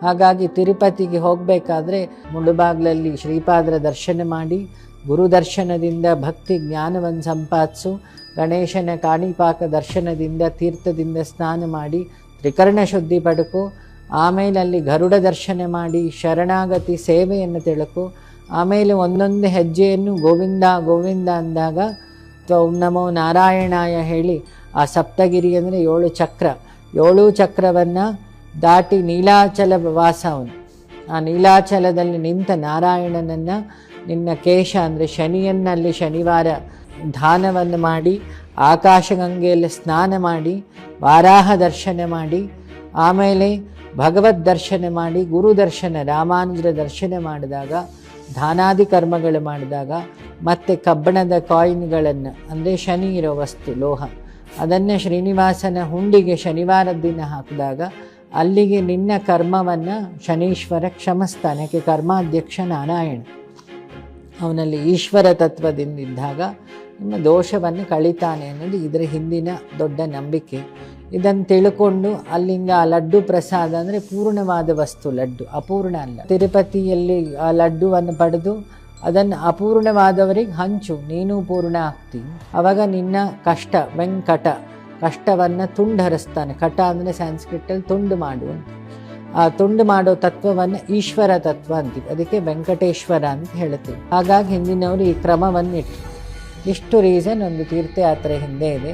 ಹಾಗಾಗಿ ತಿರುಪತಿಗೆ ಹೋಗಬೇಕಾದ್ರೆ ಮುಳುಬಾಗ್ಲಲ್ಲಿ ಶ್ರೀಪಾದರ ದರ್ಶನ ಮಾಡಿ, ಗುರು ದರ್ಶನದಿಂದ ಭಕ್ತಿ ಜ್ಞಾನವನ್ನು ಸಂಪಾದಿಸು, ಗಣೇಶನ ಕಾಣಿಪಾಕ ದರ್ಶನದಿಂದ ತೀರ್ಥದಿಂದ ಸ್ನಾನ ಮಾಡಿ ತ್ರಿಕರಣ ಶುದ್ಧಿ ಪಡ್ಕೊ, ಆಮೇಲೆ ಅಲ್ಲಿ ಗರುಡ ದರ್ಶನ ಮಾಡಿ ಶರಣಾಗತಿ ಸೇವೆಯನ್ನು ತಿಳ್ಕೊ, ಆಮೇಲೆ ಒಂದೊಂದು ಹೆಜ್ಜೆಯನ್ನು ಗೋವಿಂದ ಗೋವಿಂದ ಅಂದಾಗ ಓಂ ನಮೋ ನಾರಾಯಣಾಯ ಹೇಳಿ ಆ ಸಪ್ತಗಿರಿ ಅಂದರೆ 7 ಚಕ್ರ, 7 ಚಕ್ರವನ್ನು ದಾಟಿ ನೀಲಾಚಲ ವಾಸವನು, ಆ ನೀಲಾಚಲದಲ್ಲಿ ನಿಂತ ನಾರಾಯಣನನ್ನು ನಿನ್ನ ಕೇಶ ಅಂದರೆ ಶನಿಯನ್ನಲ್ಲಿ ಶನಿವಾರ ದಾನವನ್ನು ಮಾಡಿ, ಆಕಾಶಗಂಗೆಯಲ್ಲಿ ಸ್ನಾನ ಮಾಡಿ, ವಾರಾಹ ದರ್ಶನ ಮಾಡಿ, ಆಮೇಲೆ ಭಗವದ್ ದರ್ಶನ ಮಾಡಿ, ಗುರು ದರ್ಶನ ರಾಮಾನುಜರ ದರ್ಶನ ಮಾಡಿದಾಗ, ದಾನಾದಿ ಕರ್ಮಗಳು ಮಾಡಿದಾಗ, ಮತ್ತು ಕಬ್ಬಣದ ಕಾಯಿನ್ಗಳನ್ನು ಅಂದರೆ ಶನಿ ಇರೋ ವಸ್ತು ಲೋಹ ಅದನ್ನು ಶ್ರೀನಿವಾಸನ ಹುಂಡಿಗೆ ಶನಿವಾರದ ದಿನ ಹಾಕಿದಾಗ ಅಲ್ಲಿಗೆ ನಿನ್ನ ಕರ್ಮವನ್ನು ಶನೀಶ್ವರ ಕ್ಷಮಿಸ್ತಾನೆ. ಯಾಕೆ ಕರ್ಮಾಧ್ಯಕ್ಷ ನಾರಾಯಣ, ಅವನಲ್ಲಿ ಈಶ್ವರ ತತ್ವದಿಂದಿದ್ದಾಗ ನಿಮ್ಮ ದೋಷವನ್ನು ಕಳೀತಾನೆ ಅನ್ನೋದು ಇದರ ಹಿಂದಿನ ದೊಡ್ಡ ನಂಬಿಕೆ. ಇದನ್ನು ತಿಳ್ಕೊಂಡು ಅಲ್ಲಿಂದ ಆ ಲಡ್ಡು ಪ್ರಸಾದ ಅಂದರೆ ಪೂರ್ಣವಾದ ವಸ್ತು, ಲಡ್ಡು ಅಪೂರ್ಣ ಅಲ್ಲ. ತಿರುಪತಿಯಲ್ಲಿ ಆ ಲಡ್ಡುವನ್ನು ಪಡೆದು ಅದನ್ನು ಅಪೂರ್ಣವಾದವರಿಗೆ ಹಂಚು, ನೀನು ಪೂರ್ಣ ಆಗ್ತೀನಿ. ಆವಾಗ ನಿನ್ನ ಕಷ್ಟ ವೆಂಕಟ ಕಷ್ಟವನ್ನು ತುಂಡು ಹರಿಸ್ತಾನೆ. ಕಟ ಅಂದರೆ ಸಂಸ್ಕೃತಲ್ಲಿ ತುಂಡು ಮಾಡು ಅಂತ. ಆ ತುಂಡು ಮಾಡೋ ತತ್ವವನ್ನು ಈಶ್ವರ ತತ್ವ ಅಂತೀವಿ, ಅದಕ್ಕೆ ವೆಂಕಟೇಶ್ವರ ಅಂತ ಹೇಳ್ತೀವಿ. ಹಾಗಾಗಿ ಹಿಂದಿನವರು ಈ ಕ್ರಮವನ್ನು ಇಟ್ಟರು. ಇಷ್ಟು ರೀಸನ್ ಒಂದು ತೀರ್ಥಯಾತ್ರೆ ಹಿಂದೆ ಇದೆ.